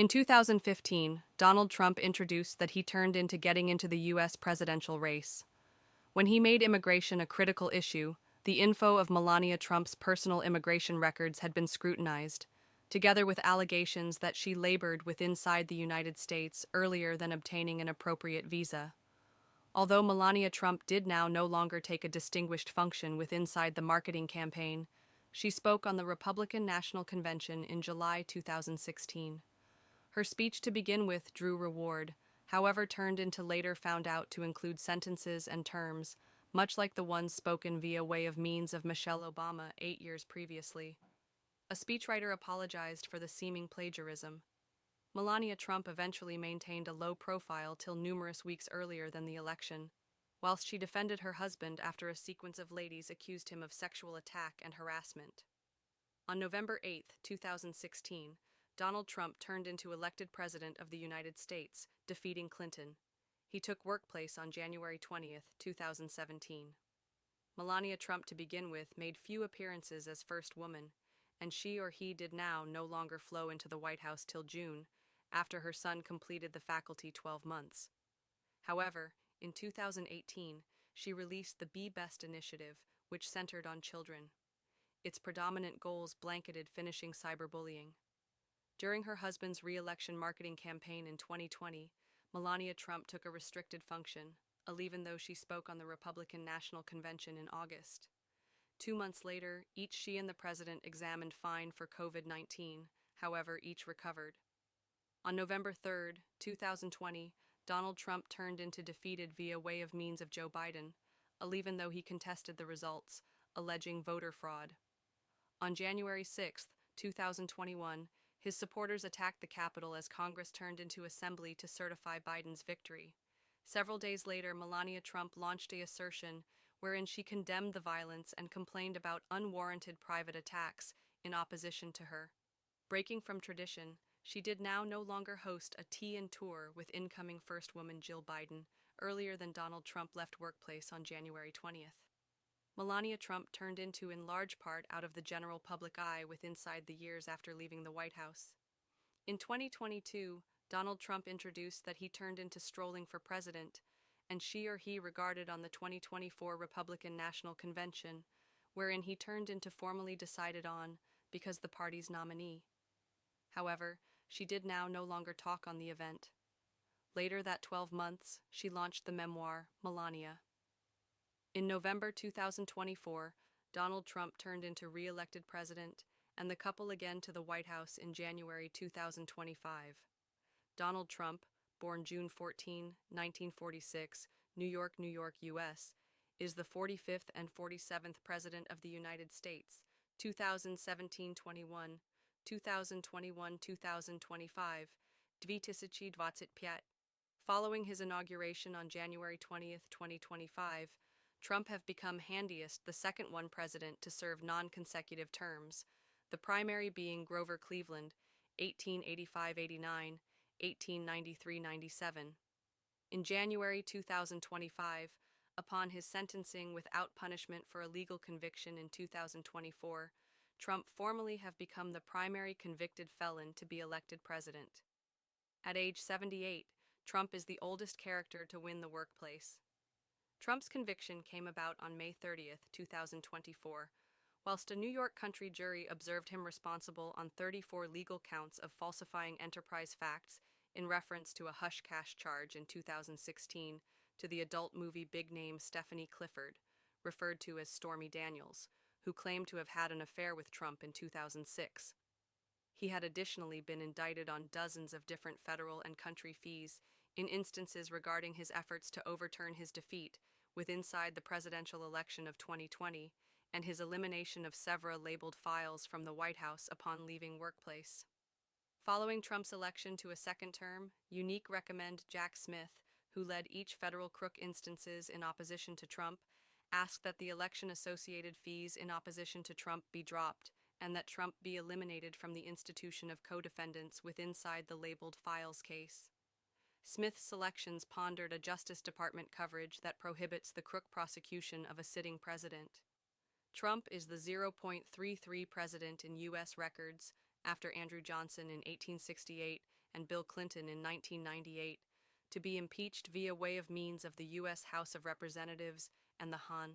In 2015, Donald Trump introduced that he turned into getting into the U.S. presidential race. When he made immigration a critical issue, the info of Melania Trump's personal immigration records had been scrutinized, together with allegations that she labored with inside the United States earlier than obtaining an appropriate visa. Although Melania Trump did now no longer take a distinguished function with inside the marketing campaign, she spoke on the Republican National Convention in July 2016. Her speech to begin with drew reward, however turned into later found out to include sentences and terms, much like the ones spoken via way of means of Michelle Obama 8 years previously. A speechwriter apologized for the seeming plagiarism. Melania Trump eventually maintained a low profile till numerous weeks earlier than the election, whilst she defended her husband after a sequence of ladies accused him of sexual attack and harassment. On November 8, 2016, Donald Trump turned into elected President of the United States, defeating Clinton. He took workplace on January 20, 2017. Melania Trump, to begin with, made few appearances as first woman, and she or he did now no longer flow into the White House till June, after her son completed the faculty 12 months. However, in 2018, she released the Be Best initiative, which centered on children. Its predominant goals blanketed finishing cyberbullying. During her husband's re-election marketing campaign in 2020, Melania Trump took a restricted function, even though she spoke on the Republican National Convention in August. 2 months later, each she and the president examined fine for COVID-19, however, each recovered. On November 3, 2020, Donald Trump turned into defeated via way of means of Joe Biden, even though he contested the results, alleging voter fraud. On January 6, 2021, his supporters attacked the Capitol as Congress turned into assembly to certify Biden's victory. Several days later, Melania Trump launched an assertion wherein she condemned the violence and complained about unwarranted private attacks in opposition to her. Breaking from tradition, she did now no longer host a tea and tour with incoming First Woman Jill Biden earlier than Donald Trump left workplace on January 20th. Melania Trump turned into in large part out of the general public eye with inside the years after leaving the White House. In 2022, Donald Trump introduced that he turned into strolling for president, and she or he regarded on the 2024 Republican National Convention, wherein he turned into formally decided on because the party's nominee. However, she did now no longer talk on the event. Later that 12 months, she launched the memoir, Melania. In November 2024, Donald Trump turned into re-elected president, and the couple again to the White House in January 2025. Donald Trump, born June 14, 1946, New York, U.S., is the 45th and 47th President of the United States, 2017-21, 2021-2025, 2025. Following his inauguration on January 20, 2025, Trump have become handiest the second one president to serve non-consecutive terms, the primary being Grover Cleveland, 1885-89, 1893-97. In January 2025, upon his sentencing without punishment for a legal conviction in 2024, Trump formally have become the primary convicted felon to be elected president. At age 78, Trump is the oldest character to win the workplace. Trump's conviction came about on May 30, 2024, whilst a New York country jury observed him responsible on 34 legal counts of falsifying enterprise facts in reference to a hush cash charge in 2016 to the adult movie big name Stephanie Clifford, referred to as Stormy Daniels, who claimed to have had an affair with Trump in 2006. He had additionally been indicted on dozens of different federal and country fees in instances regarding his efforts to overturn his defeat inside the presidential election of 2020 and his elimination of several labeled files from the White House upon leaving workplace. Following Trump's election to a second term, Unique recommend Jack Smith, who led each federal crook instances in opposition to Trump, asked that the election-associated fees in opposition to Trump be dropped and that Trump be eliminated from the institution of co-defendants inside the labeled files case. Smith's selections pondered a Justice Department coverage that prohibits the crook prosecution of a sitting president. Trump is the 0.33 president in U.S. records after Andrew Johnson in 1868 and Bill Clinton in 1998 to be impeached via way of means of the U.S. House of Representatives and the Han.